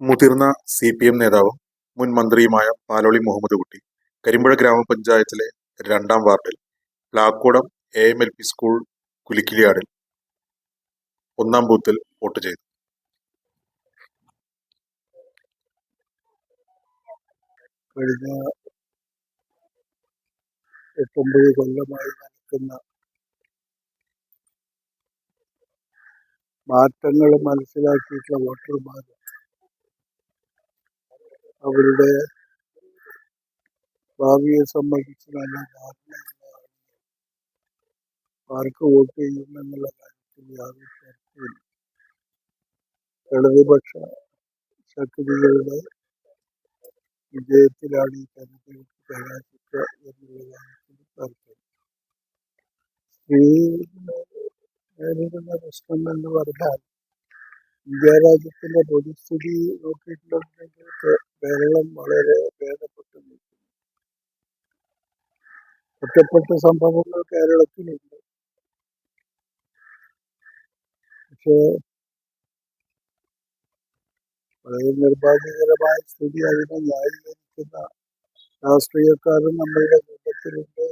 മുതിർന്ന സിപിഎം നേതാവും മുൻ മന്ത്രിയുമായ പാലോളി മുഹമ്മദ് കുട്ടി കരിമ്പുഴ ഗ്രാമപഞ്ചായത്തിലെ 2-ാം വാർഡിൽ പ്ലാക്കോടം എ.എം.എൽ.പി. സ്കൂൾ കുലിക്കിലിയാടിൽ 1-ാം ബൂത്തിൽ വോട്ട് ചെയ്തു. കഴിഞ്ഞ 8-9 കൊല്ലമായി നടക്കുന്ന മാറ്റങ്ങൾ മനസ്സിലാക്കിയിട്ടുള്ള വോട്ടർമാർ അവരുടെ ഭാവിയെ സംബന്ധിച്ച് നല്ല ധാരണയുള്ള ആർക്ക് വോട്ട് ചെയ്യുമെന്നുള്ള കാര്യത്തിൽ യാതൊരു തർക്കമില്ല. ഇടതുപക്ഷ ശക്തികളുടെ വിജയത്തിലാണ് ഈ തെരഞ്ഞെടുപ്പ് കലാശിക്കുക എന്നുള്ള കാര്യത്തിൽ തർക്കം. സ്ത്രീ നേരിടുന്ന പ്രശ്നം എന്ന് പറഞ്ഞാൽ ഇന്ത്യ രാജ്യത്തിന്റെ പൊതുസ്ഥിതി നോക്കിയിട്ടുണ്ടെങ്കിൽ കേരളം വളരെ ഭേദപ്പെട്ടു നിൽക്കുന്നു. ഒറ്റപ്പെട്ട സംഭവങ്ങൾ കേരളത്തിലുണ്ട്. പക്ഷേ വളരെ നിർഭാഗ്യകരമായ സ്ഥിതി അതിനെ ന്യായീകരിക്കുന്ന രാഷ്ട്രീയക്കാരും നമ്മളുടെ കൂട്ടത്തിലുണ്ട്